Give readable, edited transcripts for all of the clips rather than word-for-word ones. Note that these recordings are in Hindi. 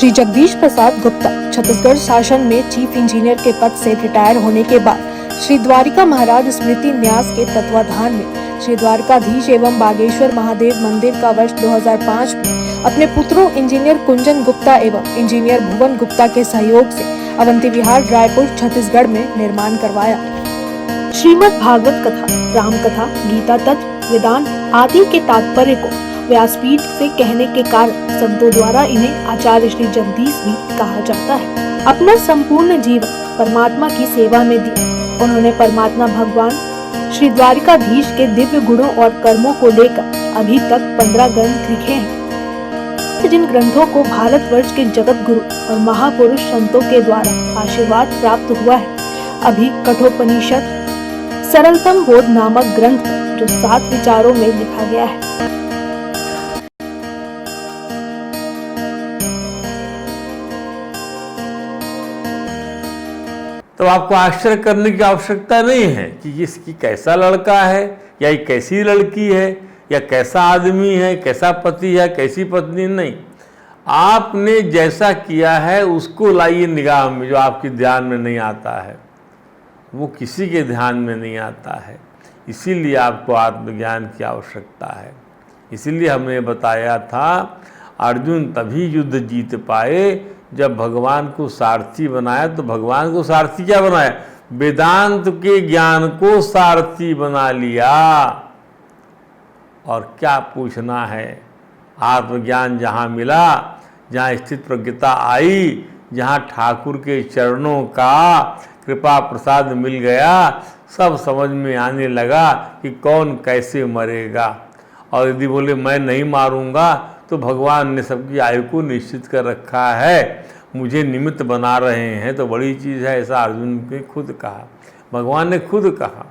श्री जगदीश प्रसाद गुप्ता छत्तीसगढ़ शासन में चीफ इंजीनियर के पद से रिटायर होने के बाद श्री द्वारिका महाराज स्मृति न्यास के तत्वाधान में श्री द्वारकाधीश एवं बागेश्वर महादेव मंदिर का वर्ष 2005 में अपने पुत्रों इंजीनियर कुंजन गुप्ता एवं इंजीनियर भुवन गुप्ता के सहयोग से अवंती विहार रायपुर छत्तीसगढ़ में निर्माण करवाया। श्रीमद् भागवत कथा, राम कथा, गीता तत्व, वेदांत आदि के तात्पर्य को व्यासपीठ से कहने के कारण संतों द्वारा इन्हें आचार्य श्री जगदीश भी कहा जाता है। अपना संपूर्ण जीवन परमात्मा की सेवा में दिया उन्होंने परमात्मा भगवान श्री द्वारिकाधीश के दिव्य गुणों और कर्मों को लेकर अभी तक 15 ग्रंथ लिखे हैं, जिन ग्रंथों को भारतवर्ष के जगत गुरु और महापुरुष संतों के द्वारा आशीर्वाद प्राप्त हुआ है। अभी कठोपनिषद सरलतम बोध नामक ग्रंथ जो 7 विचारों में लिखा गया है। तो आपको आश्चर्य करने की आवश्यकता नहीं है कि इसकी कैसा लड़का है या ये कैसी लड़की है या कैसा आदमी है, कैसा पति है, कैसी पत्नी। नहीं, आपने जैसा किया है उसको लाइए निगाह में। जो आपके ध्यान में नहीं आता है वो किसी के ध्यान में नहीं आता है। इसीलिए आपको आत्मज्ञान की आवश्यकता है। इसीलिए हमने बताया था अर्जुन तभी युद्ध जीत पाए जब भगवान को सारथी बनाया। तो भगवान को सारथी क्या बनाया? वेदांत के ज्ञान को सारथी बना लिया। और क्या पूछना है, आत्मज्ञान जहाँ मिला, जहाँ स्थित प्रज्ञता आई, जहाँ ठाकुर के चरणों का कृपा प्रसाद मिल गया, सब समझ में आने लगा कि कौन कैसे मरेगा। और यदि बोले मैं नहीं मारूंगा तो भगवान ने सबकी आयु को निश्चित कर रखा है, मुझे निमित्त बना रहे हैं तो बड़ी चीज़ है। ऐसा अर्जुन ने खुद कहा, भगवान ने खुद कहा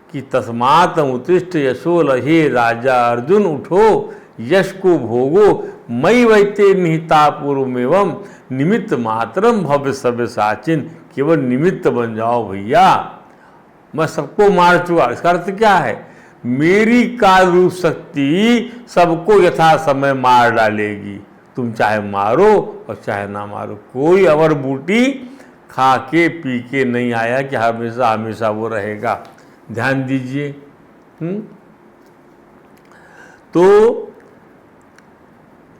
कि तस्मात् उत्तिष्ठ यशो लहे राजा अर्जुन, उठो यश को भोगो, मयि वैते निहिता पूर्वमेवं निमित्त मात्रम भव्य सव्य साचिन। केवल निमित्त बन जाओ भैया, मैं सबको मार चुका। इसका अर्थ क्या है? मेरी काल रूप शक्ति सबको यथा समय मार डालेगी। तुम चाहे मारो और चाहे ना मारो। कोई अवर बूटी खा के पी के नहीं आया कि हमेशा हमेशा वो रहेगा। ध्यान दीजिए। तो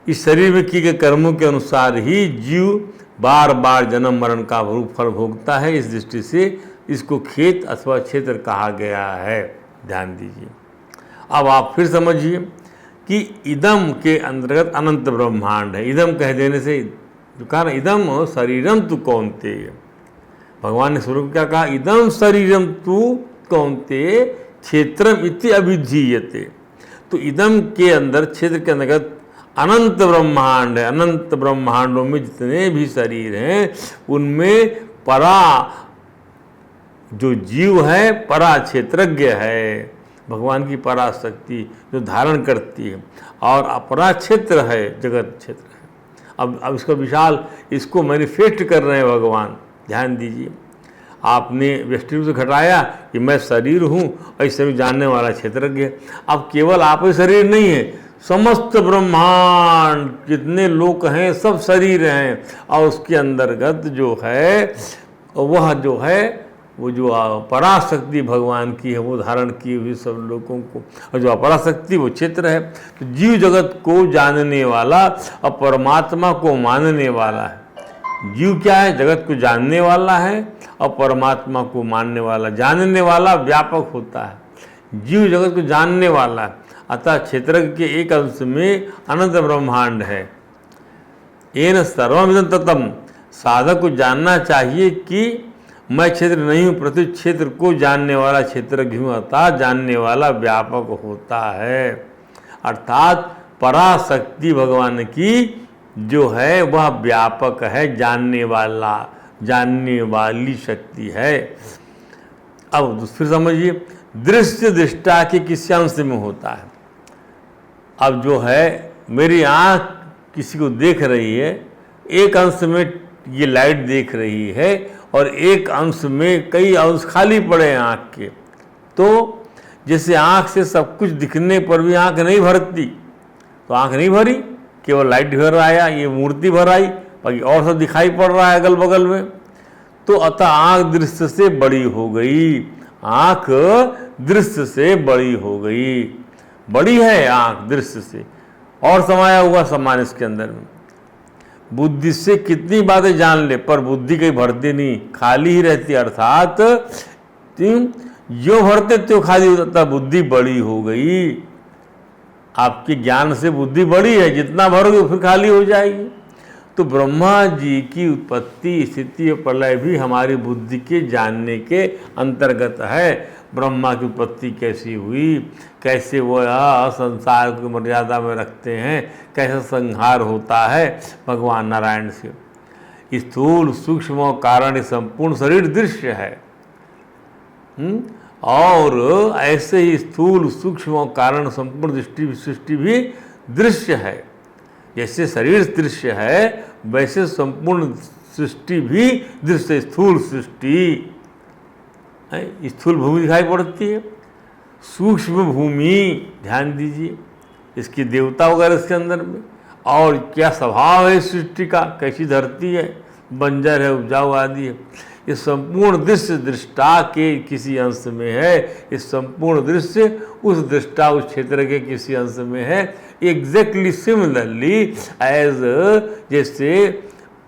इस शरीर में किए गए कर्मों के अनुसार ही जीव बार बार जन्म मरण का रूप फल भोगता है। इस दृष्टि से इसको खेत अथवा क्षेत्र कहा गया है। ध्यान दीजिए। अब आप फिर समझिए कि इदम के अंतर्गत अनंत ब्रह्मांड है। इदम कह देने से कहा इदम शरीरम तु कौन्तेय। भगवान ने स्वरूप क्या कहा? इदम शरीरम तु कौन्तेय क्षेत्रम इति अभिधीयते। तो इदम के अंदर, क्षेत्र के अंतर्गत अनंत ब्रह्मांड है। अनंत ब्रह्मांडों में जितने भी शरीर हैं उनमें परा जो जीव है परा क्षेत्रज्ञ है। भगवान की पराशक्ति जो धारण करती है, और अपरा क्षेत्र है, जगत क्षेत्र है। अब इसको विशाल, इसको मैनिफेस्ट कर रहे हैं भगवान। ध्यान दीजिए। आपने व्यष्टि रूप से घटाया कि मैं शरीर हूँ और इस शरीर जानने वाला क्षेत्रज्ञ। अब केवल आप ही शरीर नहीं है, समस्त ब्रह्मांड जितने लोग हैं सब शरीर हैं। और उसके अंतर्गत जो है वह जो है वो जो पराशक्ति भगवान की है वो धारण की हुई सब लोगों को, और जो अपराशक्ति वो क्षेत्र है। तो जीव जगत को जानने वाला और परमात्मा को मानने वाला है। जीव क्या है? जगत को जानने वाला है और परमात्मा को मानने वाला। जानने वाला व्यापक होता है, जीव जगत को जानने वाला है। अतः क्षेत्र के एक अंश में अनंत ब्रह्मांड है। येन सर्वमिदं ततम्। साधक को जानना चाहिए कि मैं क्षेत्र नहीं हूँ, प्रति क्षेत्र को जानने वाला क्षेत्रज्ञ हूँ। अर्थात जानने वाला व्यापक होता है। अर्थात पराशक्ति भगवान की जो है वह व्यापक है, जानने वाला, जानने वाली शक्ति है। अब फिर समझिए, दृश्य दृष्टा के किस अंश में होता है? अब जो है मेरी आँख किसी को देख रही है, एक अंश में ये लाइट देख रही है और एक अंश में कई अंश खाली पड़े हैं आँख के। तो जैसे आँख से सब कुछ दिखने पर भी आँख नहीं भरती, तो आँख नहीं भरी, केवल लाइट भर आया, ये मूर्ति भर आई, बाकी और सब दिखाई पड़ रहा है अगल बगल में। तो अतः आँख दृश्य से बड़ी हो गई, आँख दृश्य से बड़ी हो गई, बड़ी है आँख दृश्य से, और समाया हुआ सामान इसके अंदर में। बुद्धि से कितनी बातें जान ले पर बुद्धि कहीं भरती नहीं, खाली ही रहती, अर्थात जो भरते त्यों खाली होता, बुद्धि बड़ी हो गई। आपके ज्ञान से बुद्धि बड़ी है, जितना भरोगे फिर खाली हो जाएगी। तो ब्रह्मा जी की उत्पत्ति, स्थिति और प्रलय भी हमारी बुद्धि के जानने के अंतर्गत है। ब्रह्मा की उत्पत्ति कैसी हुई, कैसे वो संसार की मर्यादा में रखते हैं, कैसे संहार होता है भगवान नारायण से। स्थूल सूक्ष्म और कारण संपूर्ण शरीर दृश्य है। और ऐसे ही स्थूल सूक्ष्म और कारण संपूर्ण सृष्टि भी दृश्य है। जैसे शरीर दृश्य है वैसे संपूर्ण सृष्टि भी दृश्य। स्थूल सृष्टि, स्थूल भूमि दिखाई पड़ती है, सूक्ष्म भूमि ध्यान दीजिए, इसकी देवता वगैरह इसके अंदर में, और क्या स्वभाव है सृष्टि का, कैसी धरती है, बंजर है, उपजाऊ आदि है। ये संपूर्ण दृश्य दृष्टा के किसी अंश में है, इस संपूर्ण दृश्य उस दृष्टा उस क्षेत्र के किसी अंश में है। एग्जैक्टली सिमिलरली एज जैसे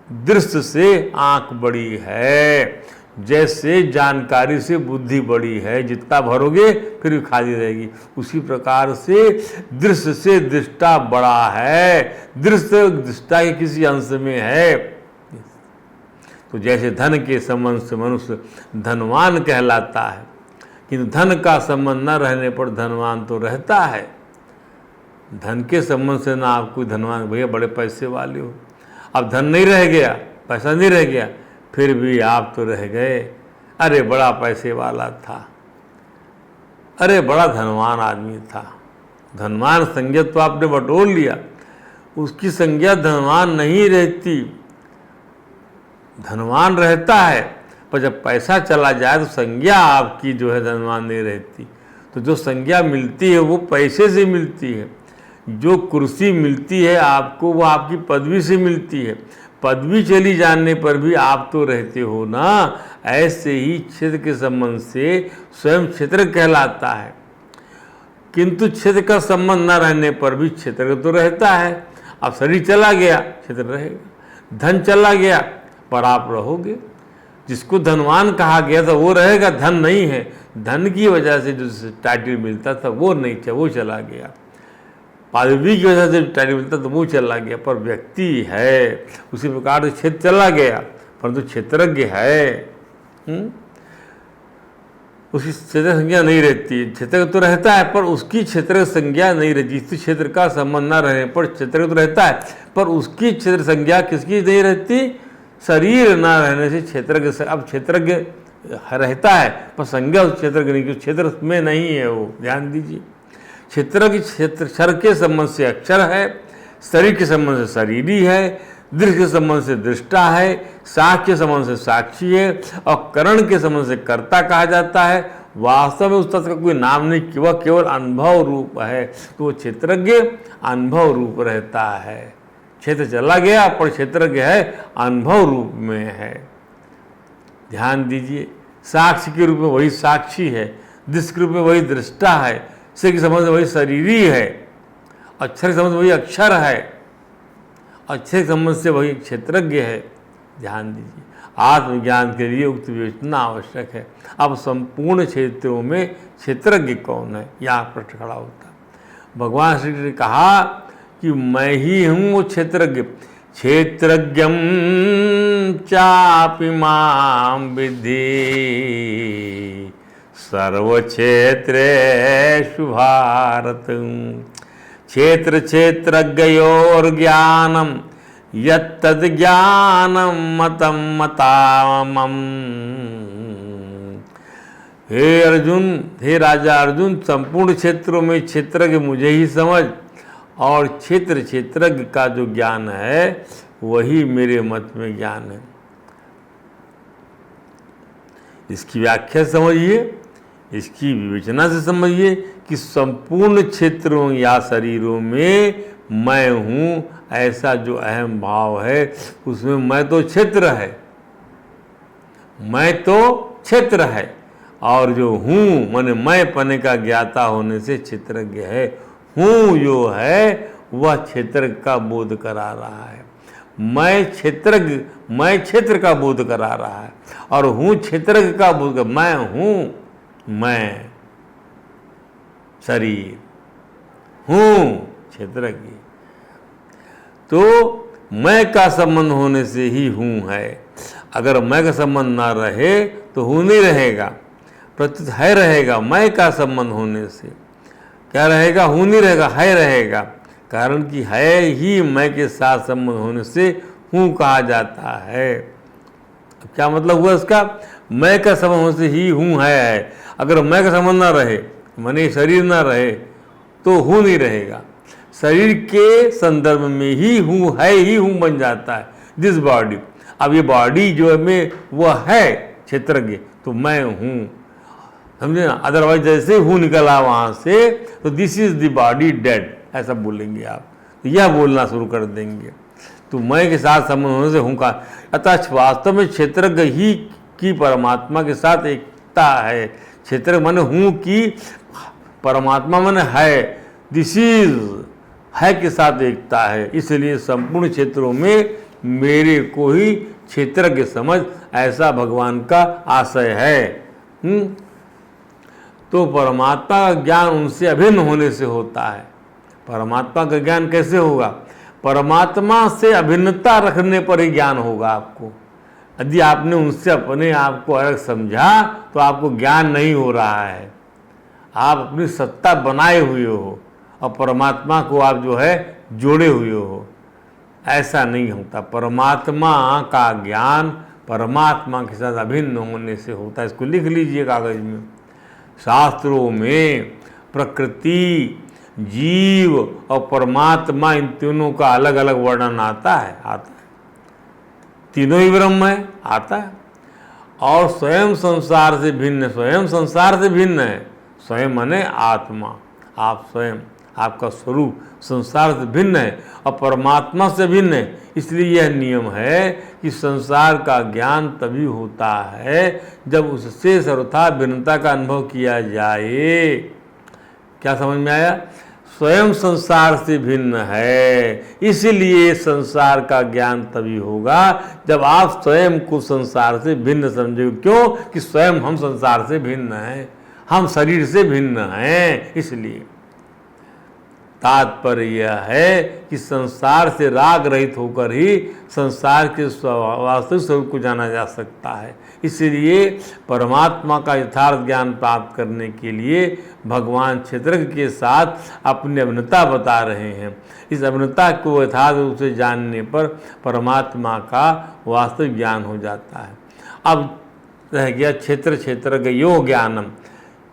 दृश्य से आँख बड़ी है, जैसे जानकारी से बुद्धि बड़ी है, जितना भरोगे फिर भी खाली रहेगी, उसी प्रकार से दृश्य से दृष्टा बड़ा है, दृश्य दृष्टा के किसी अंश में है। तो जैसे धन के संबंध से मनुष्य धनवान कहलाता है, किंतु धन का संबंध न रहने पर धनवान तो रहता है। धन के संबंध से ना आप कोई धनवान, भैया बड़े पैसे वाले हो, अब धन नहीं रह गया, पैसा नहीं रह गया, फिर भी आप तो रह गए, अरे बड़ा पैसे वाला था, अरे बड़ा धनवान आदमी था। धनवान संज्ञा तो आपने बटोर लिया, उसकी संज्ञा धनवान नहीं रहती। धनवान रहता है, पर जब पैसा चला जाए तो संज्ञा आपकी जो है धनवान नहीं रहती। तो जो संज्ञा मिलती है वो पैसे से मिलती है, जो कुर्सी मिलती है आपको वो आपकी पदवी से मिलती है। पदवी चली जाने पर भी आप तो रहते हो ना। ऐसे ही क्षेत्र के संबंध से स्वयं क्षेत्र कहलाता है, किंतु क्षेत्र का संबंध न रहने पर भी क्षेत्र तो रहता है। अब शरीर चला गया, क्षेत्र रहेगा, धन चला गया पर आप रहोगे। जिसको धनवान कहा गया था वो रहेगा, धन नहीं है, धन की वजह से जो टाइटल मिलता था वो नहीं था, वो चला गया। पदवी की वजह से टाइटल मिलता तो वो चला गया, पर व्यक्ति है। उसी प्रकार से क्षेत्र चला गया परंतु क्षेत्रज्ञ है। उसकी क्षेत्र संज्ञा नहीं रहती। क्षेत्र तो रहता है पर उसकी क्षेत्र संज्ञा नहीं रहती। इस क्षेत्र का संबंध न रहने पर क्षेत्र तो रहता है पर उसकी क्षेत्र संज्ञा किसकी नहीं रहती, शरीर न रहने से क्षेत्रज्ञ। अब क्षेत्रज्ञ रहता है पर संज्ञा उस क्षेत्रज्ञ नहीं, क्योंकि क्षेत्र में नहीं है वो, ध्यान दीजिए। क्षेत्र की क्षेत्र क्षर के संबंध से अक्षर है, शरीर के संबंध से शरीरी है, दृश्य के संबंध से दृष्टा है, साक्ष्य के संबंध से साक्षी है, और करण के संबंध से कर्ता कहा जाता है। वास्तव में उस तत्व का कोई नाम नहीं, कि वह केवल अनुभव रूप है। तो वो क्षेत्रज्ञ अनुभव रूप रहता है। क्षेत्र चला गया पर क्षेत्रज्ञ है, अनुभव रूप में है। ध्यान दीजिए, साक्षी के रूप में वही साक्षी है, दृश्य के रूप में वही दृष्टा है, शरीर के संबंध से वही शरीरी है, अक्षर के संबंध से वही अक्षर है, अक्षर के संबंध से वही क्षेत्रज्ञ है। ध्यान दीजिए, आत्मज्ञान के लिए उक्त विवेचना आवश्यक है। अब संपूर्ण क्षेत्रों में क्षेत्रज्ञ कौन है, यह प्रश्न खड़ा होता है। भगवान श्री कृष्ण ने कहा कि मैं ही हूँ वो क्षेत्रज्ञ। क्षेत्रज्ञम चापि मां विद्धि सर्वक्षेत्रेषु भारत। क्षेत्र क्षेत्रज्ञयोर ज्ञानम यत्तद् ज्ञानम मतम मतामम। हे अर्जुन, हे राजा अर्जुन, संपूर्ण क्षेत्रों में क्षेत्रज्ञ मुझे ही समझ, और क्षेत्र क्षेत्रज्ञ का जो ज्ञान है वही मेरे मत में ज्ञान है। इसकी व्याख्या समझिए, इसकी विवेचना से समझिए कि संपूर्ण क्षेत्रों या शरीरों में मैं हूँ, ऐसा जो अहम भाव है उसमें मैं तो क्षेत्र है, मैं तो क्षेत्र है, और जो हूँ माने मैं पने का ज्ञाता होने से क्षेत्रज्ञ है। हूँ जो है वह क्षेत्र का बोध करा रहा है, मैं क्षेत्रज्ञ, मैं क्षेत्र का बोध करा रहा है, और हूँ क्षेत्रज्ञ का बोध कर, मैं हूँ, मैं शरीर हूँ क्षेत्रज्ञ। तो मैं का संबंध होने से ही हूँ है। अगर मैं का संबंध ना रहे तो हूँ नहीं रहेगा, प्रत्युत है रहेगा। मैं का संबंध होने से क्या रहेगा? हूँ नहीं रहेगा, है रहेगा। कारण कि है ही मैं के साथ संबंध होने से हूँ कहा जाता है। अब क्या मतलब हुआ इसका? मैं का संबंध होने से ही हूँ है। अगर मैं का संबंध ना रहे, माने शरीर ना रहे, तो हूँ नहीं रहेगा। शरीर के संदर्भ में ही हूँ है, ही हूँ बन जाता है, दिस बॉडी। अब ये बॉडी जो है मैं वह है क्षेत्रज्ञ, तो मैं हूँ, समझे ना। अदरवाइज जैसे हूँ निकला वहाँ से तो this is the body dead, ऐसा बोलेंगे आप, तो यह बोलना शुरू कर देंगे। तो मैं के साथ संबंध होने से हूँ का, अतः वास्तव में क्षेत्रज्ञ ही की परमात्मा के साथ एकता है। क्षेत्र माने हूँ की परमात्मा माने है, दिस इज है के साथ एकता है। इसलिए संपूर्ण क्षेत्रों में मेरे को ही क्षेत्रज्ञ समझ, ऐसा भगवान का आशय है। तो परमात्मा का ज्ञान उनसे अभिन्न होने से होता है। परमात्मा का ज्ञान कैसे होगा? परमात्मा से अभिन्नता रखने पर ही ज्ञान होगा आपको। यदि आपने उनसे अपने आप को अलग समझा तो आपको ज्ञान नहीं हो रहा है, आप अपनी सत्ता बनाए हुए हो और परमात्मा को आप जो है जोड़े हुए हो। ऐसा नहीं होता। परमात्मा का ज्ञान परमात्मा के साथ अभिन्न होने से होता है। इसको लिख लीजिए कागज में। शास्त्रों में प्रकृति, जीव और परमात्मा, इन तीनों का अलग अलग वर्णन आता है, तीनों ही ब्रह्म है, आता है। और स्वयं संसार से भिन्न, स्वयं संसार से भिन्न है। स्वयं माने आत्मा, आप स्वयं, आपका स्वरूप संसार से भिन्न है और परमात्मा से भिन्न है। इसलिए यह नियम है कि संसार का ज्ञान तभी होता है जब उससे सर्वथा भिन्नता का अनुभव किया जाए। क्या समझ में आया? स्वयं संसार से भिन्न है, इसलिए संसार का ज्ञान तभी होगा जब आप स्वयं को संसार से भिन्न समझोगे। क्यों? कि स्वयं हम संसार से भिन्न हैं, हम शरीर से भिन्न हैं। इसलिए तात्पर्य यह है कि संसार से राग रहित होकर ही संसार के वास्तविक स्वरूप को जाना जा सकता है। इसलिए परमात्मा का यथार्थ ज्ञान प्राप्त करने के लिए भगवान क्षेत्रज्ञ के साथ अपनी अभिन्नता बता रहे हैं। इस अभिन्नता को यथार्थ रूप से जानने पर परमात्मा का वास्तविक ज्ञान हो जाता है। अब रह गया क्षेत्रज्ञ यो ज्ञानम।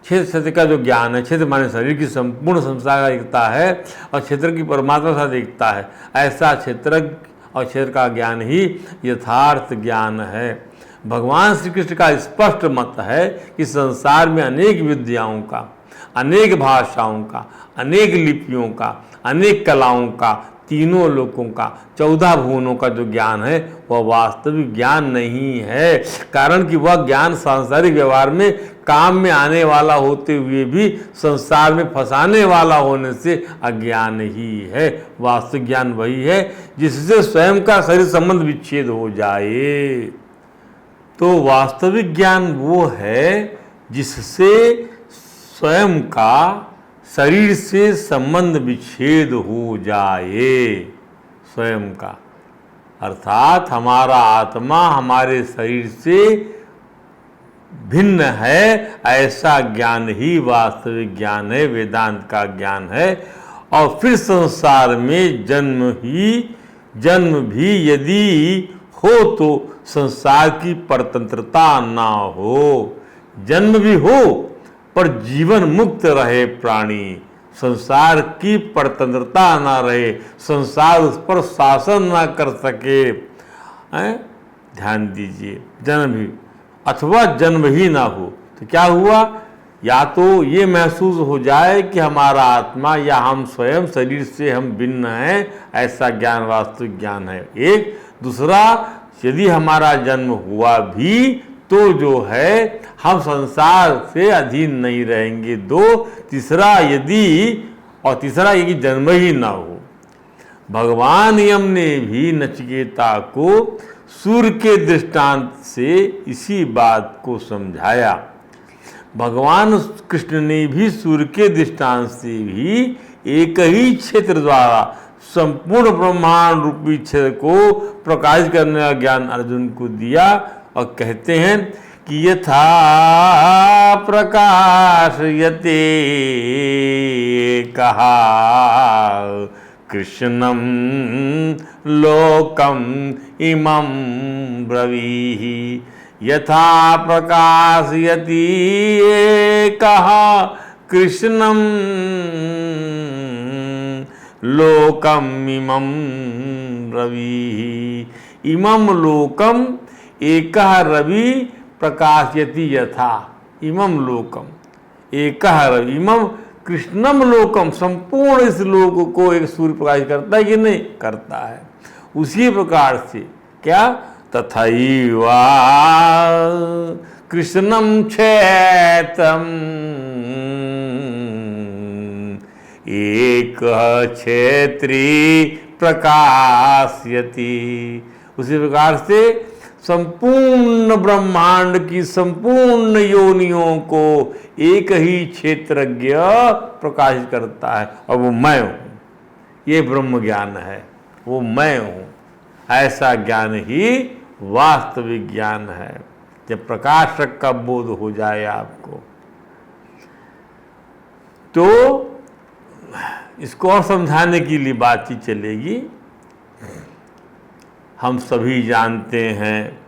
क्षेत्र का जो ज्ञान है, क्षेत्र माने शरीर की संपूर्ण संसार का एकता है और क्षेत्र की परमात्मा के साथ एकता है। ऐसा क्षेत्रज्ञ और क्षेत्र का ज्ञान ही यथार्थ ज्ञान है। भगवान श्री कृष्ण का स्पष्ट मत है कि संसार में अनेक विद्याओं का, अनेक भाषाओं का, अनेक लिपियों का, अनेक कलाओं का, तीनों लोकों का, 14 भुवनों का जो ज्ञान है वह वास्तविक ज्ञान नहीं है। कारण कि वह ज्ञान सांसारिक व्यवहार में काम में आने वाला होते हुए भी संसार में फंसाने वाला होने से अज्ञान ही है। वास्तविक ज्ञान वही है जिससे स्वयं का शरीर संबंध विच्छेद हो जाए। तो वास्तविक ज्ञान वो है जिससे स्वयं का शरीर से संबंध विच्छेद हो जाए। स्वयं का अर्थात हमारा आत्मा हमारे शरीर से भिन्न है, ऐसा ज्ञान ही वास्तविक ज्ञान है, वेदांत का ज्ञान है। और फिर संसार में जन्म भी यदि हो तो संसार की परतंत्रता ना हो। जन्म भी हो पर जीवन मुक्त रहे प्राणी, संसार की परतंत्रता ना रहे, संसार उस पर शासन ना कर सके। ध्यान दीजिए, जन्म भी अथवा जन्म ही ना हो तो क्या हुआ? या तो ये महसूस हो जाए कि हमारा आत्मा या हम स्वयं शरीर से हम भिन्न हैं, ऐसा ज्ञान वास्तविक ज्ञान है एक। दूसरा, यदि हमारा जन्म हुआ भी तो जो है हम संसार से अधीन नहीं रहेंगे, दो। तीसरा ये कि जन्म ही ना हो। भगवान यम ने भी नचिकेता को सूर्य के दृष्टांत से इसी बात को समझाया। भगवान कृष्ण ने भी सूर्य के दृष्टांत से भी एक ही क्षेत्र द्वारा संपूर्ण ब्रह्मांड रूपी क्षेत्र को प्रकाशित करने का ज्ञान अर्जुन को दिया और कहते हैं कि यथा प्रकाशयते कहा कृष्णम लोकम इमं ब्रवीहि। यथा प्रकाशयति एकः कृष्णं लोकम इमं रविः। इमं लोकम एकः रवि प्रकाशयति यथा। इमं लोकम एकः रवि, इमं कृष्णम लोकम, संपूर्ण इस लोक को एक सूर्य प्रकाशित करता है कि नहीं? करता है। उसी प्रकार से क्या? तथैवा कृष्णम क्षेत्रम एक क्षेत्री प्रकाशयति। उसी प्रकार से संपूर्ण ब्रह्मांड की संपूर्ण योनियों को एक ही क्षेत्रज्ञ प्रकाशित करता है, और वो मैं हूँ। ये ब्रह्म ज्ञान है, वो मैं हूँ। ऐसा ज्ञान ही वास्तविक ज्ञान है। जब प्रकाशक का बोध हो जाए आपको, तो इसको और समझाने के लिए बातचीत चलेगी। हम सभी जानते हैं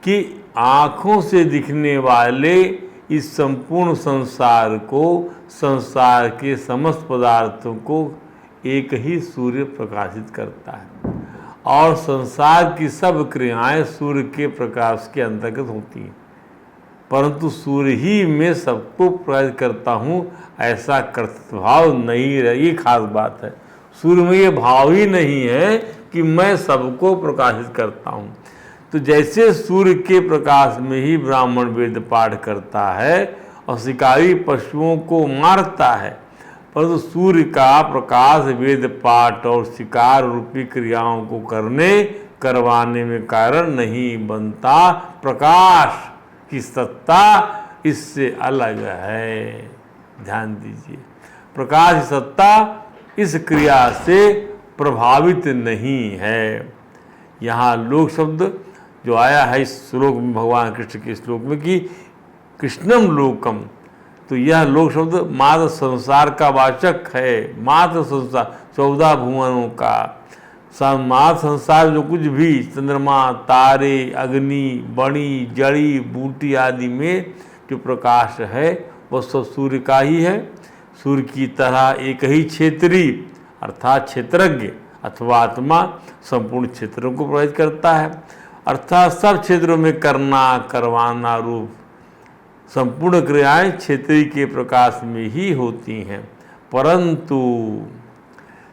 कि आँखों से दिखने वाले इस संपूर्ण संसार को, संसार के समस्त पदार्थों को एक ही सूर्य प्रकाशित करता है, और संसार की सब क्रियाएं सूर्य के प्रकाश के अंतर्गत होती हैं। परंतु सूर्य ही मैं सबको प्रकाशित करता हूँ, ऐसा कर्तृत्व नहीं रहे। ये खास बात है। सूर्य में ये भाव ही नहीं है कि मैं सबको प्रकाशित करता हूँ। तो जैसे सूर्य के प्रकाश में ही ब्राह्मण वेद पाठ करता है और शिकारी पशुओं को मारता है, परंतु सूर्य का प्रकाश वेद पाठ और शिकार रूपी क्रियाओं को करवाने में कारण नहीं बनता। प्रकाश की सत्ता इससे अलग है। ध्यान दीजिए, प्रकाश की सत्ता इस क्रिया से प्रभावित नहीं है। यहाँ लोक शब्द जो आया है इस श्लोक में, भगवान कृष्ण के श्लोक में, कि कृष्णम लोकम, तो यह लोक शब्द मात्र संसार का वाचक है। मात्र संसार, 14 भुवनों का मात्र संसार, जो कुछ भी चंद्रमा, तारे, अग्नि, बणी, जड़ी बूटी आदि में जो प्रकाश है वह सब सूर्य का ही है। सूर्य की तरह एक ही क्षेत्री अर्थात क्षेत्रज्ञ अथवा आत्मा संपूर्ण क्षेत्रों को प्रभावित करता है, अर्थात सब क्षेत्रों में करना करवाना रूप संपूर्ण क्रियाएं क्षेत्रीय के प्रकाश में ही होती हैं। परंतु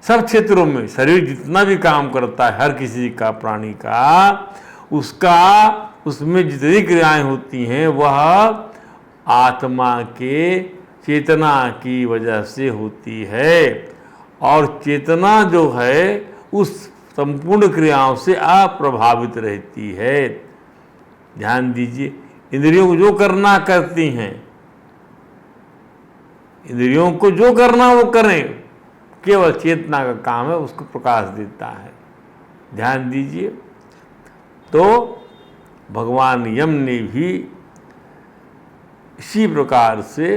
सब क्षेत्रों में शरीर जितना भी काम करता है, हर किसी का, प्राणी का, उसमें जितनी क्रियाएं होती हैं वह आत्मा के चेतना की वजह से होती है, और चेतना जो है उस संपूर्ण क्रियाओं से अप्रभावित रहती है। ध्यान दीजिए, इंद्रियों को जो करना करती हैं, इंद्रियों को जो करना वो करें, केवल चेतना का काम है, उसको प्रकाश देता है। ध्यान दीजिए, तो भगवान यम ने भी इसी प्रकार से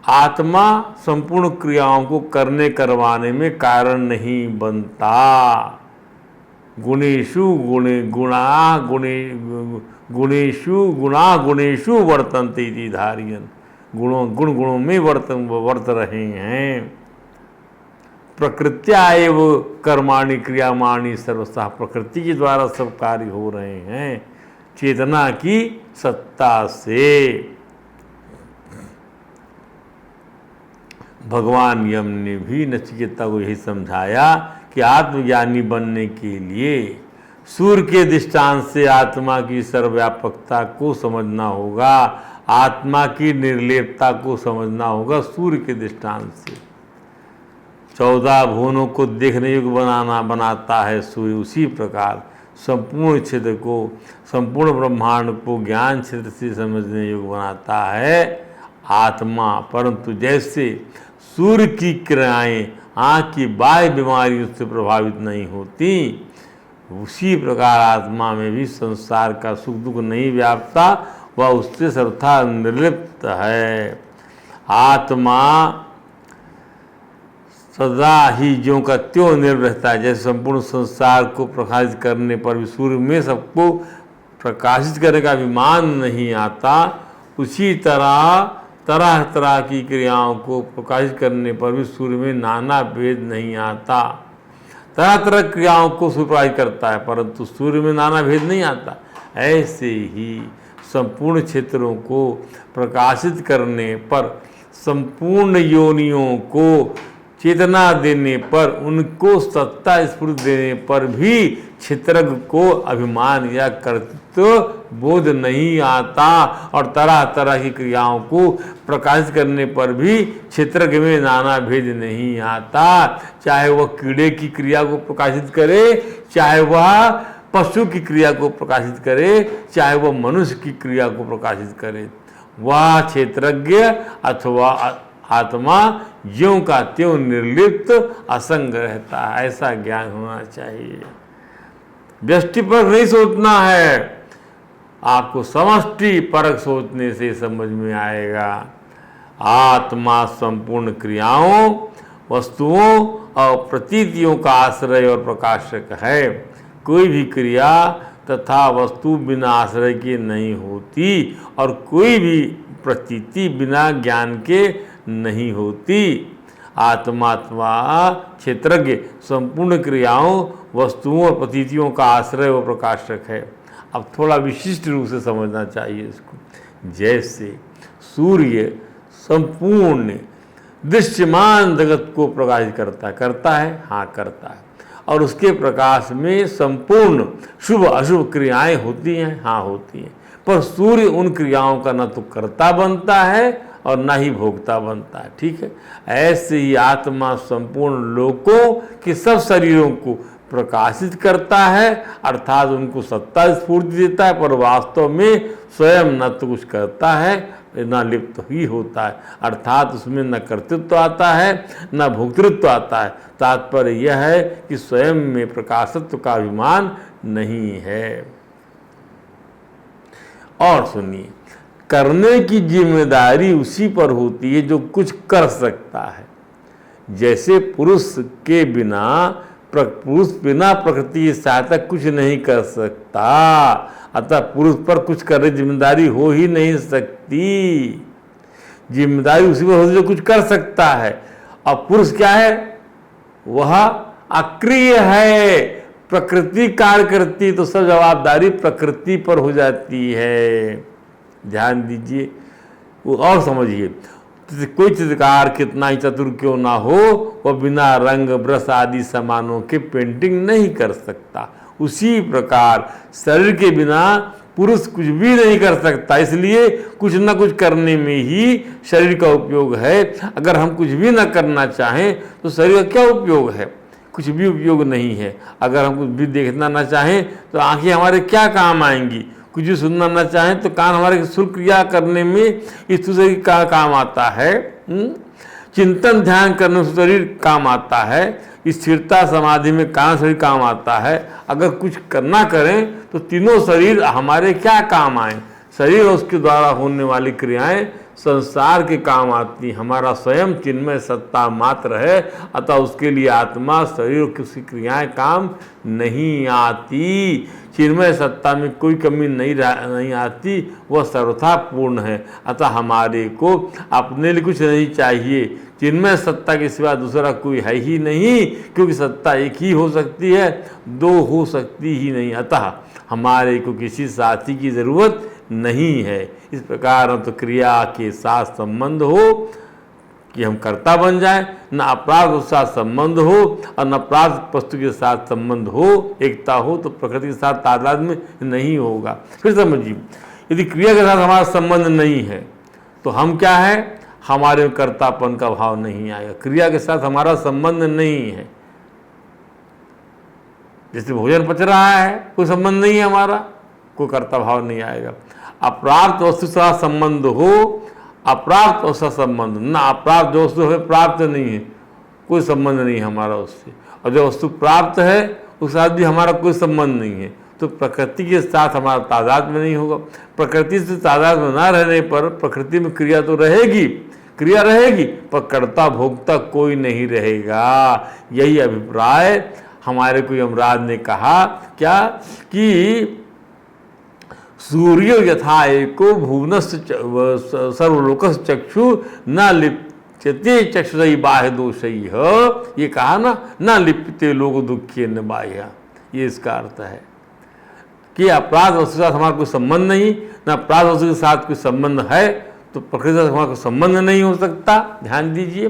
आत्मा संपूर्ण क्रियाओं को करवाने में कारण नहीं बनता। गुणेषु गुणेषु वर्तन्ते इति धारयन्, गुणों में वर्त रहे हैं। प्रकृत्या एव कर्माणि क्रियामाणि सर्वशः, प्रकृति के द्वारा सब कार्य हो रहे हैं चेतना की सत्ता से। भगवान यम ने भी नचिकेता को यही समझाया कि आत्मज्ञानी बनने के लिए सूर्य के दृष्टांत से आत्मा की सर्वव्यापकता को समझना होगा, आत्मा की निर्लेपता को समझना होगा सूर्य के दृष्टांत से। 14 भुवनों को देखने योग्य बनाता है सूर्य, उसी प्रकार संपूर्ण क्षेत्र को, संपूर्ण ब्रह्मांड को ज्ञान क्षेत्र से समझने योग्य बनाता है आत्मा। परंतु जैसे सूर्य की किरणें आँख की बाह्य बीमारियों से प्रभावित नहीं होती, उसी प्रकार आत्मा में भी संसार का सुख दुख नहीं व्यापता, वह उससे सर्वथा निर्लिप्त है। आत्मा सदा ही ज्यों का त्यों निर्भर रहता है। जैसे संपूर्ण संसार को प्रकाशित करने पर भी सूर्य में सबको प्रकाशित करने का अभिमान नहीं आता, उसी तरह तरह तरह की क्रियाओं को प्रकाशित करने पर भी सूर्य में नाना भेद नहीं आता। तरह तरह क्रियाओं को सूर्य प्रकाशित करता है, परंतु सूर्य में नाना भेद नहीं आता। ऐसे ही संपूर्ण क्षेत्रों को प्रकाशित करने पर, संपूर्ण योनियों को चेतना देने पर, उनको सत्ता स्फूर्ति देने पर भी क्षेत्रज्ञ को अभिमान या कर्तृत्व बोध नहीं आता, और तरह तरह की क्रियाओं को प्रकाशित करने पर भी क्षेत्रज्ञ में नाना भेद नहीं आता। चाहे वह कीड़े की क्रिया को प्रकाशित करे, चाहे वह पशु की क्रिया को प्रकाशित करे, चाहे वह मनुष्य की क्रिया को प्रकाशित करे, वह क्षेत्रज्ञ अथवा आत्मा ज्यों का त्यों निर्लिप्त असंग रहता है। ऐसा ज्ञान होना चाहिए। व्यष्टि परक नहीं सोचना है, आपको समष्टि परक सोचने से समझ में आएगा। आत्मा संपूर्ण क्रियाओं, वस्तुओं और प्रतीतियों का आश्रय और प्रकाशक है। कोई भी क्रिया तथा वस्तु बिना आश्रय के नहीं होती, और कोई भी प्रतीति बिना ज्ञान के नहीं होती। आत्मा क्षेत्रज्ञ संपूर्ण क्रियाओं, वस्तुओं और प्रतीतियों का आश्रय व प्रकाशक है। अब थोड़ा विशिष्ट रूप से समझना चाहिए इसको। जैसे सूर्य संपूर्ण दृश्यमान जगत को प्रकाशित करता है, हाँ करता है, और उसके प्रकाश में संपूर्ण शुभ अशुभ क्रियाएं होती हैं, हाँ होती हैं, पर सूर्य उन क्रियाओं का न तो कर्ता बनता है और ना ही भोक्ता बनता है। ठीक है, ऐसे ही आत्मा संपूर्ण लोकों के सब शरीरों को प्रकाशित करता है, अर्थात उनको सत्ता स्फूर्ति देता है, पर वास्तव में स्वयं न तो कुछ करता है न लिप्त ही होता है, अर्थात उसमें न कर्तृत्व आता है न भोक्तृत्व आता है। तात्पर्य यह है कि स्वयं में प्रकाशत्व का अभिमान नहीं है। और सुनिए, करने की जिम्मेदारी उसी पर होती है जो कुछ कर सकता है। जैसे पुरुष बिना प्रकृति की सहायता कुछ नहीं कर सकता, अतः पुरुष पर कुछ करने की जिम्मेदारी हो ही नहीं सकती। जिम्मेदारी उसी पर होती है जो कुछ कर सकता है। अब पुरुष क्या है? वह अक्रिय है, प्रकृति कार्य करती, तो सब जवाबदारी प्रकृति पर हो जाती है। ध्यान दीजिए और समझिए। कोई चित्रकार कितना ही चतुर क्यों ना हो, वह बिना रंग ब्रश आदि सामानों के पेंटिंग नहीं कर सकता। उसी प्रकार शरीर के बिना पुरुष कुछ भी नहीं कर सकता, इसलिए कुछ न कुछ करने में ही शरीर का उपयोग है। अगर हम कुछ भी न करना चाहें तो शरीर का क्या उपयोग है? कुछ भी उपयोग नहीं है। अगर हम कुछ भी देखना न चाहें तो आंखें हमारे क्या काम आएंगी? कुछ भी सुनना न चाहें तो कान हमारे सुर क्रिया करने में इस शरीर का काम आता है। चिंतन ध्यान करने में शरीर काम आता है। स्थिरता समाधि में कान शरीर काम आता है। अगर कुछ करना करें तो तीनों शरीर हमारे क्या काम आए? शरीर और उसके द्वारा होने वाली क्रियाएं संसार के काम आती। हमारा स्वयं चिन्मय सत्ता मात्र है, अतः उसके लिए आत्मा शरीर और किसी क्रियाएं काम नहीं आती। चिन्मय सत्ता में कोई कमी नहीं आती, वह सर्वथा पूर्ण है। अतः हमारे को अपने लिए कुछ नहीं चाहिए। चिन्मय सत्ता के सिवा दूसरा कोई है ही नहीं, क्योंकि सत्ता एक ही हो सकती है, दो हो सकती ही नहीं। अतः हमारे को किसी साथी की जरूरत नहीं है। इस प्रकार न तो क्रिया के साथ संबंध हो कि हम कर्ता बन जाएं, न अपराध उसके साथ संबंध हो और न प्राप्त वस्तु के साथ संबंध हो, एकता हो, तो प्रकृति के साथ तादाद में नहीं होगा। फिर समझिए, यदि क्रिया के साथ हमारा संबंध नहीं है तो हम क्या है, हमारे कर्तापन का भाव नहीं आएगा। क्रिया के साथ हमारा संबंध नहीं है, जैसे भोजन पच रहा है, कोई संबंध नहीं है हमारा, कोई कर्ता भाव नहीं आएगा। अप्राप्त वस्तु के साथ संबंध हो, अप्राप्त वस्तु का संबंध, ना अप्राप्त जो वस्तु है प्राप्त नहीं है, कोई संबंध नहीं है हमारा उससे, और जो वस्तु प्राप्त है उसके साथ भी हमारा कोई संबंध नहीं है, तो प्रकृति के साथ हमारा तादाद में नहीं होगा। प्रकृति से तादाद में ना रहने पर प्रकृति में क्रिया तो रहेगी, क्रिया रहेगी, पर कर्ता भोक्ता कोई नहीं रहेगा। यही अभिप्राय हमारे को यमराज ने कहा क्या कि सूर्यो यथा एको भुवनस्य सर्वलोकस्य चक्षु न लिप्यते चक्षुषई बाह्य दोषई है। ये कहा ना, न लिप्यते लोग दुखी न बाह्य, ये इसका अर्थ है कि अपराध वस्तु के साथ हमारा कोई संबंध नहीं, न अपराध वस्तु के साथ कोई संबंध है तो प्रकृति से हमारा कोई संबंध नहीं हो सकता। ध्यान दीजिए,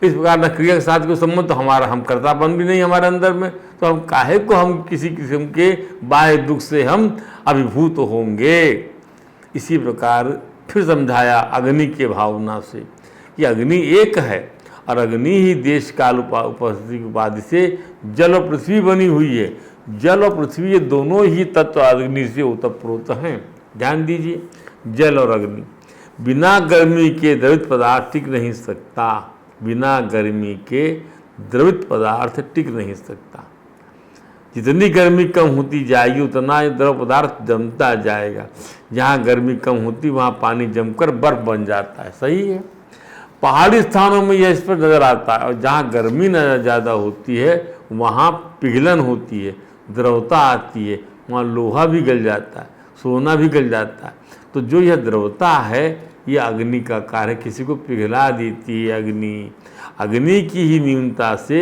इस प्रकार न क्रिया के साथ कोई संबंध, तो हमारा हम कर्तापन भी नहीं हमारे अंदर में, तो हम काहे को हम किसी किस्म के बाह्य दुख से हम अभिभूत होंगे। इसी प्रकार फिर समझाया अग्नि के भावना से कि अग्नि एक है और अग्नि ही देश काल उपस्थिति की उपाधि से जल और पृथ्वी बनी हुई है। जल और पृथ्वी ये दोनों ही तत्व अग्नि से ओतप्रोत हैं। ध्यान दीजिए, जल और अग्नि, बिना गर्मी के द्रवित पदार्थ टिक नहीं सकता, बिना गर्मी के द्रवित पदार्थ टिक नहीं सकता। जितनी गर्मी कम होती जाएगी उतना द्रव पदार्थ जमता जाएगा। जहाँ गर्मी कम होती वहाँ पानी जमकर बर्फ बन जाता है। सही है, पहाड़ी स्थानों में यह इस पर नज़र आता है, और जहाँ गर्मी न ज़्यादा होती है वहाँ पिघलन होती है, द्रवता आती है, वहाँ लोहा भी गल जाता है, सोना भी गल जाता है। तो जो यह द्रवता है ये अग्नि का कार्य, किसी को पिघला देती है अग्नि। अग्नि की ही न्यूनता से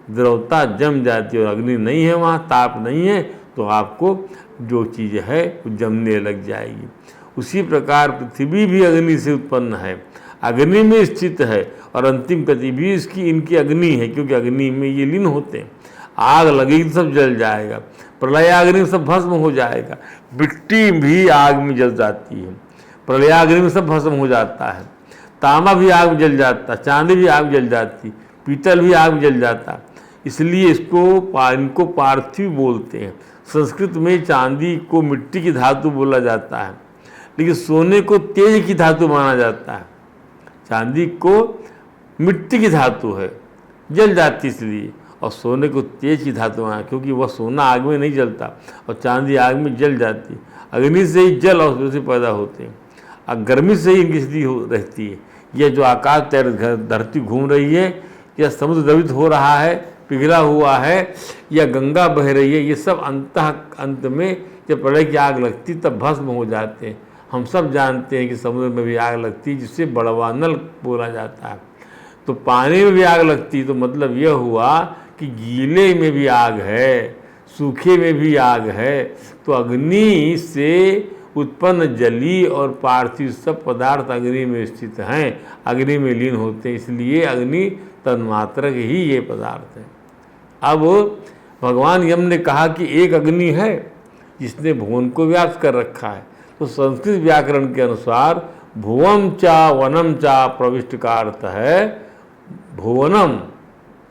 द्रवता जम जाती है, और अग्नि नहीं है वहाँ, ताप नहीं है, तो आपको जो चीज़ है वो जमने लग जाएगी। उसी प्रकार पृथ्वी भी अग्नि से उत्पन्न है, अग्नि में स्थित है, और अंतिम गति भी इसकी इनकी अग्नि है, क्योंकि अग्नि में ये लीन होते हैं। आग लगेगी तो सब जल जाएगा, प्रलयाग्नि में सब भस्म हो जाएगा। मिट्टी भी आग में जल जाती है, प्रलयाग्नि में सब भस्म हो जाता है। तांबा भी आग में जल जाता, चांदी भी आग में जल जाती, पीतल भी आग में जल जाता। इसलिए इनको पार्थिव बोलते हैं। संस्कृत में चांदी को मिट्टी की धातु बोला जाता है, लेकिन सोने को तेज की धातु माना जाता है। चांदी को मिट्टी की धातु है, जल जाती इसलिए, और सोने को तेज की धातु माना, क्योंकि वह सोना आग में नहीं जलता और चांदी आग में जल जाती। अग्नि से ही जल और से पैदा होते हैं, और गर्मी से ही इनकी स्थिति रहती है। यह जो आकाश तैर धरती घूम रही है, या समुद्र द्रवित हो रहा है, पिघला हुआ है, या गंगा बह रही है, ये सब अंत में जब प्रलय की आग लगती तब भस्म हो जाते हैं। हम सब जानते हैं कि समुद्र में भी आग लगती है, जिससे बड़वानल बोला जाता है। तो पानी में भी आग लगती, तो मतलब यह हुआ कि गीले में भी आग है, सूखे में भी आग है। तो अग्नि से उत्पन्न जली और पार्थिव सब पदार्थ अग्नि में स्थित हैं, अग्नि में लीन होते हैं, इसलिए अग्नि तन्मात्रक ही ये पदार्थ है। अब भगवान यम ने कहा कि एक अग्नि है जिसने भुवन को व्याप्त कर रखा है। तो संस्कृत व्याकरण के अनुसार भुवम चा वनम चा प्रविष्ट का अर्थ है भुवनम,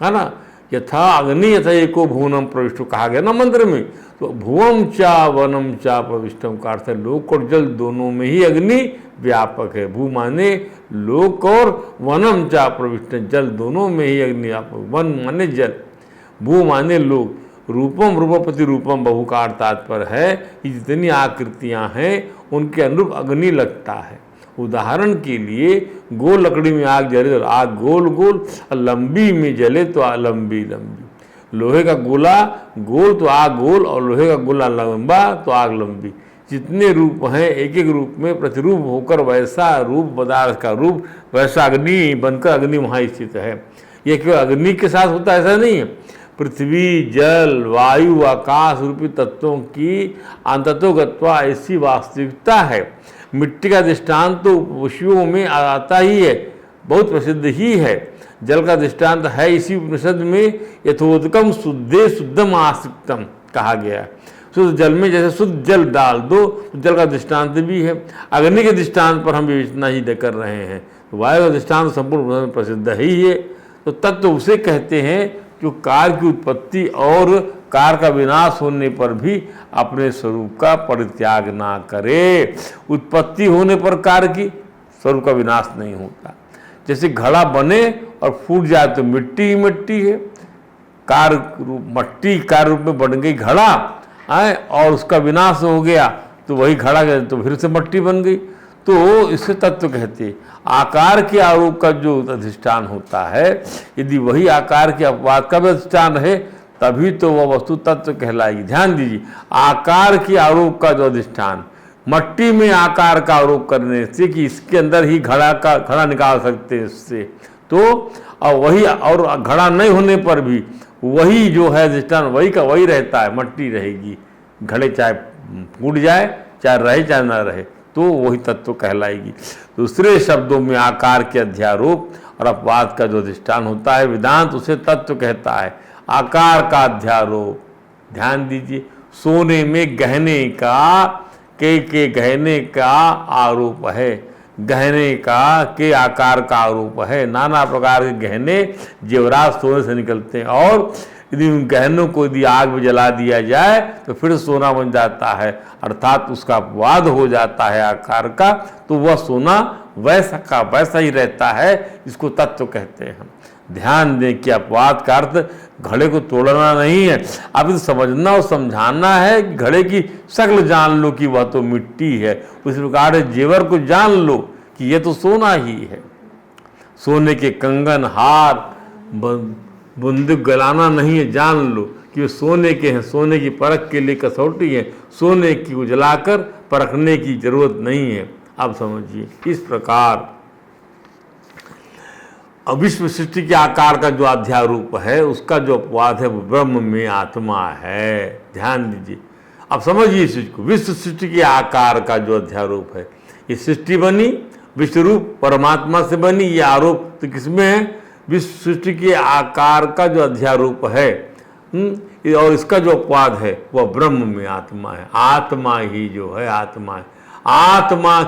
है ना। यथा अग्नि यथा एको भुवनम प्रविष्ट कहा गया ना मंत्र में। तो भुवम चा वनम चा प्रविष्टम का अर्थ है लोक और जल दोनों में ही अग्नि व्यापक है। भू माने लोक और वनम चा प्रविष्ट, जल दोनों में ही अग्नि व्यापक। वन माने जल, भू माने लोक। रूपम रूपपति रूपम बहु का अर्थ तात्पर्य है कि जितनी आकृतियां हैं उनके अनुरूप अग्नि लगता है। उदाहरण के लिए गोल लकड़ी में आग जले तो आग गोल गोल, और लंबी में जले तो लंबी लंबी। लोहे का गोला गोल तो आग गोल, और लोहे का गोला लंबा तो आग लंबी। जितने रूप हैं एक एक रूप में प्रतिरूप होकर वैसा रूप पदार्थ का रूप वैसा अग्नि बनकर अग्नि वहाँ स्थित है। यह केवल अग्नि के साथ होता है ऐसा नहीं है। पृथ्वी जल वायु आकाश रूपी तत्वों की अंततोगत्वा ऐसी वास्तविकता है। मिट्टी का दृष्टांत तो विषयों में आता ही है, बहुत प्रसिद्ध ही है। जल का दृष्टांत है इसी उपनिषद में यथोदकम शुद्धे शुद्धम आसिक्तम कहा गया है। शुद्ध जल में जैसे शुद्ध जल डाल दो तो जल का दृष्टांत भी है। अग्नि के दृष्टांत पर हम विवेचना ही कर रहे हैं, तो वायु का दृष्टांत संपूर्ण प्रसिद्ध ही है। तो तत्व उसे कहते हैं जो कार्य की उत्पत्ति और कार्य का विनाश होने पर भी अपने स्वरूप का परित्याग ना करे। उत्पत्ति होने पर कार्य की स्वरूप का विनाश नहीं होता। जैसे घड़ा बने और फूट जाए तो मिट्टी ही मिट्टी है, कार्य रूप मट्टी कार्य रूप में बन गई घड़ा आए और उसका विनाश हो गया तो वही घड़ा गया तो फिर से मट्टी बन गई। तो इसे तत्व कहते हैं। आकार के आरोप का जो अधिष्ठान होता है, यदि वही आकार के अपवाद का भी अधिष्ठान है तभी तो वह वस्तु तत्व कहलाएगी। ध्यान दीजिए, आकार के आरोप का जो अधिष्ठान, मट्टी में आकार का आरोप करने से कि इसके अंदर ही घड़ा निकाल सकते हैं इससे, तो और वही और घड़ा नहीं होने पर भी वही जो है अधिष्ठान वही का वही रहता है, मट्टी रहेगी। घड़े चाहे फूट जाए, चाहे रहे चाहे ना रहे, तो वही तत्व कहलाएगी। दूसरे शब्दों में आकार के अध्यारोप और अपवाद का जो अधिष्ठान होता है, वेदांत उसे तत्व कहता है। आकार का अध्यारोप, ध्यान दीजिए, सोने में गहने का के गहने का आरोप है, गहने का के आकार का आरोप है। नाना प्रकार के गहने जेवरात सोने से निकलते हैं और यदि उन गहनों को यदि आग में जला दिया जाए तो फिर सोना बन जाता है, अर्थात उसका अपवाद हो जाता है आकार का, तो वह सोना वैसा का वैसा ही रहता है। इसको तत्व कहते हैं हम। ध्यान दें कि अपवाद का अर्थ घड़े को तोड़ना नहीं है, अब तो समझना और समझाना है कि घड़े की शक्ल जान लो कि वह तो मिट्टी है। उस प्रकार जेवर को जान लो कि यह तो सोना ही है। सोने के कंगन, हार, बंदूक गलाना नहीं है, जान लो कि वे सोने के हैं। सोने की परख के लिए कसौटी है, सोने की को जलाकर परखने की जरूरत नहीं है। अब समझिए, इस प्रकार विश्व सृष्टि के आकार का जो अध्यारूप है उसका जो अपवाद है वो ब्रह्म में आत्मा है। ध्यान दीजिए, अब समझिए इस चीज को। विश्व सृष्टि के आकार का जो अध्यारूप है, ये सृष्टि बनी विश्वरूप परमात्मा से बनी, ये आरोप तो किसमें है? विश्व सृष्टि के आकार का जो अध्यारूप है और इसका जो अपवाद है वह ब्रह्म में आत्मा है। आत्मा ही जो है आत्मा है। आत्मा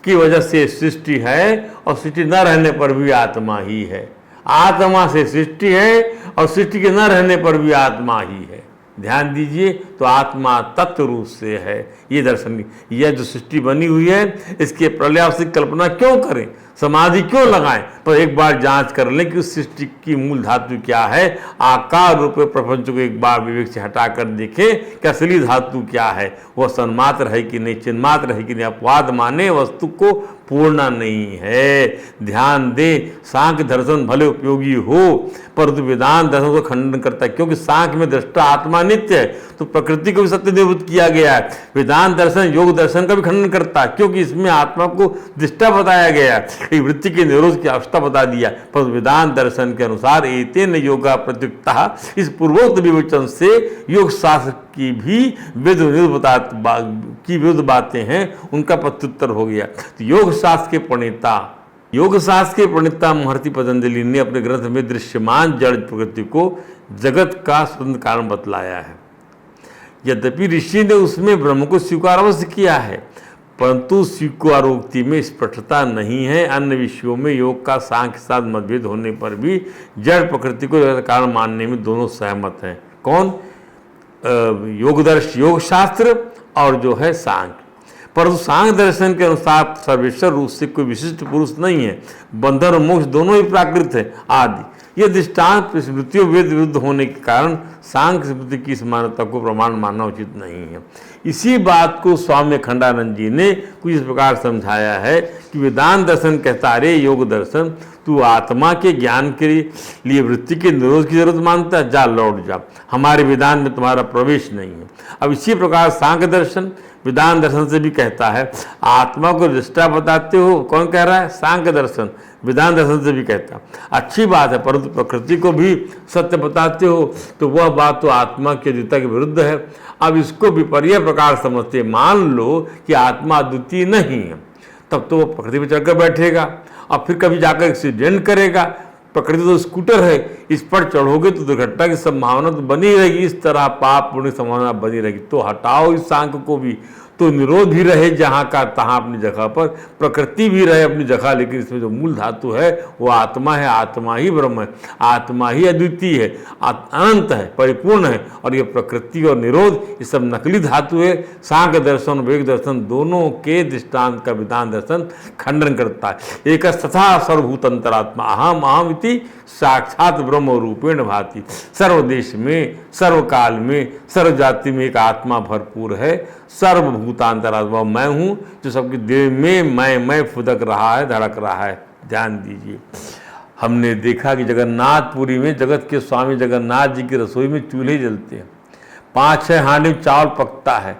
की वजह से सृष्टि है और सृष्टि न रहने पर भी आत्मा ही है। आत्मा से सृष्टि है और सृष्टि के न रहने पर भी आत्मा ही है। ध्यान दीजिए, तो आत्मा तत्व रूप से है। ये दर्शन, यह जो सृष्टि बनी हुई है इसके प्रलय से कल्पना क्यों करें, समाधि क्यों लगाएं, पर एक बार जांच कर लें कि उस सृष्टि की मूल धातु क्या है। आकार रूप प्रपंच को एक बार विवेक से हटाकर देखें कि असली धातु क्या है, वह सन्मात्र है कि नहीं, चिन्मात्र है कि नहीं। अपवाद माने वस्तु को पूर्ण नहीं है। ध्यान दे, सांख्य दर्शन भले उपयोगी हो परंतु वेदांत दर्शन को खंडन करता है, क्योंकि सांख्य में दृष्टा आत्मा नित्य है तो प्रकृति को भी सत्य निरूपित किया गया है। वेदांत दर्शन योग दर्शन का भी खंडन करता है, क्योंकि इसमें आत्मा को दृष्टा बताया गया है, वृत्ति के निरोध की आवश्यकता बता दिया। पर वेदांत दर्शन के अनुसार एतेन योगा प्रत्युक्ता, इस पूर्वोक्त विवेचन से योग शास्त्र की भी विरुद्ध बातें हैं उनका प्रत्युत्तर हो गया। तो योग शास्त्र के प्रणेता महर्षि पतंजलि ने अपने ग्रंथ में दृश्यमान जड़ प्रकृति को जगत का स्वतंत्र कारण बतलाया है। यद्यपि ऋषि ने उसमें ब्रह्म को स्वीकार अवश्य किया है, परंतु स्वीकारोक्ति में स्पष्टता नहीं है। अन्य विषयों में योग का सांख्य के साथ मतभेद होने पर भी जड़ प्रकृति को जगत कारण मानने में दोनों सहमत हैं। कौन? योग शास्त्र और जो है सांख्य। परंतु सांख्य दर्शन के अनुसार सर्वेश्वर रूप से कोई विशिष्ट पुरुष नहीं है, बंधन और मोक्ष दोनों ही प्राकृत है आदि। यह दृष्टांत स्मृतियों वेद विरुद्ध होने के कारण सांख्य स्मृति की इस मान्यता को प्रमाण मानना उचित नहीं है। इसी बात को स्वामी अखंडानंद जी ने कुछ इस प्रकार समझाया है कि वेदांत दर्शन कहता है, योग दर्शन तू आत्मा के ज्ञान के लिए वृत्ति के निरोध की जरूरत मानता है, जा लौट जा, हमारे वेदांत में तुम्हारा प्रवेश नहीं है। अब इसी प्रकार सांख्य दर्शन वेदांत दर्शन से भी कहता है आत्मा को दृष्टा बताते हो। कौन कह रहा है? सांख्य दर्शन वेदांत दर्शन से भी कहता है। अच्छी बात है, परंतु प्रकृति को भी सत्य बताते हो तो वह बात तो आत्मा की अद्वितीयता के विरुद्ध है। अब इसको विपर्य प्रकार समझते मान लो कि आत्मा अद्वितीय नहीं है, तब तो वो प्रकृति पर चढ़कर बैठेगा, और फिर कभी जाकर एक्सीडेंट करेगा। प्रकृति तो स्कूटर है, इस पर चढ़ोगे तो दुर्घटना की संभावना तो बनी रहेगी, इस तरह पाप पुण्य की संभावना बनी रहेगी। तो हटाओ इस सांख को भी, तो निरोध भी रहे जहाँ का तहाँ अपनी जगह पर, प्रकृति भी रहे अपनी जगह, लेकिन इसमें जो मूल धातु है वो आत्मा है, आत्मा ही ब्रह्म है, आत्मा ही अद्वितीय है, अनंत है, परिपूर्ण है। और ये प्रकृति और निरोध ये सब नकली धातु है। सांख्य दर्शन वेग दर्शन दोनों के दृष्टांत का विधान दर्शन खंडन करता है। एक तथा सर्वभूत अंतरात्मा अहम अहम इति साक्षात ब्रह्म रूपेण भाति। सर्वदेश में, सर्वकाल में, सर्व जाति में एक आत्मा भरपूर है, सर्वभूतांतरात्मा मैं हूँ, जो सबकी देह में मैं फुदक रहा है, धड़क रहा है। ध्यान दीजिए, हमने देखा कि जगन्नाथपुरी में जगत के स्वामी जगन्नाथ जी की रसोई में चूल्हे जलते हैं, 5-6 हांडी में चावल पकता है।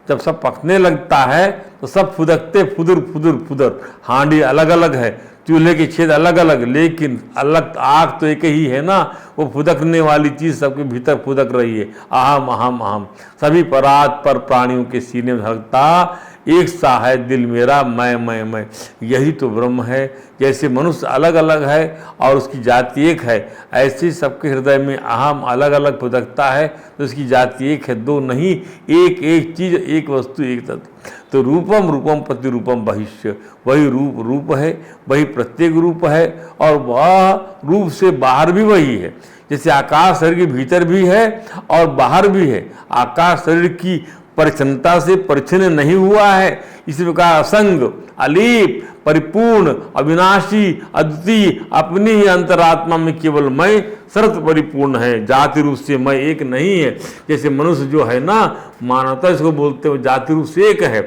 जब सब पकने लगता है तो सब फुदकते फुदर फुदर फुदर, हांडी अलग अलग है, चूल्हे के छेद अलग अलग, लेकिन अलग आग तो एक ही है ना। वो फुदकने वाली चीज़ सबके भीतर फुदक रही है, अहम अहम अहम। सभी परात पर प्राणियों के सीने में धड़कता एक सा है दिल मेरा, मैं। यही तो ब्रह्म है। जैसे मनुष्य अलग अलग है और उसकी जाति एक है, ऐसे ही सबके हृदय में अहम अलग अलग फुदकता है, तो उसकी जाति एक है, दो नहीं, एक एक चीज़, एक वस्तु, एक तत्व। तो रूपम रूपम प्रतिरूपम बहिष्य, वही रूप है, वही प्रत्येक रूप है, और वह रूप से बाहर भी वही है। जैसे आकाश शरीर के भीतर भी है और बाहर भी है। आकाश शरीर की परिच्छन्नता से परिच्छिन्न नहीं हुआ है, इसी प्रकार असंग, अलीप, परिपूर्ण, अविनाशी, अद्वितीय अपनी ही अंतरात्मा में केवल मैं सर्व परिपूर्ण है। जाति रूप से मैं एक नहीं है। जैसे मनुष्य जो है ना, मानवता इसको बोलते हो, जाति रूप से एक है।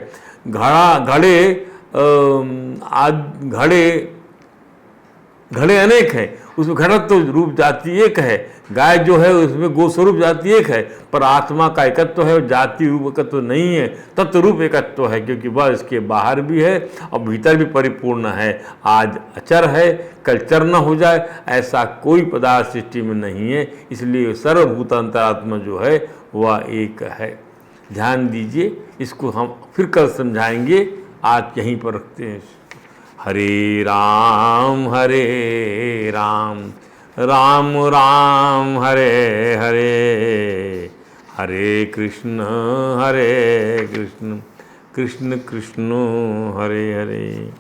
घड़े अनेक हैं, उसमें घड़त्व रूप जाति एक है। गाय जो है उसमें गोस्वरूप जाति एक है, पर आत्मा का एकत्व है और जाति रूप एकत्व नहीं है, तत्व रूप एकत्व है, क्योंकि वह इसके बाहर भी है और भीतर भी परिपूर्ण है। आज अचर है, कल चर न हो जाए, ऐसा कोई पदार्थ सृष्टि में नहीं है। इसलिए सर्वभूत अंतरात्मा जो है वह एक है। ध्यान दीजिए, इसको हम फिर कल समझाएंगे, आज यहीं पर रखते हैं। हरे राम राम राम हरे हरे, हरे कृष्ण कृष्ण कृष्ण हरे हरे।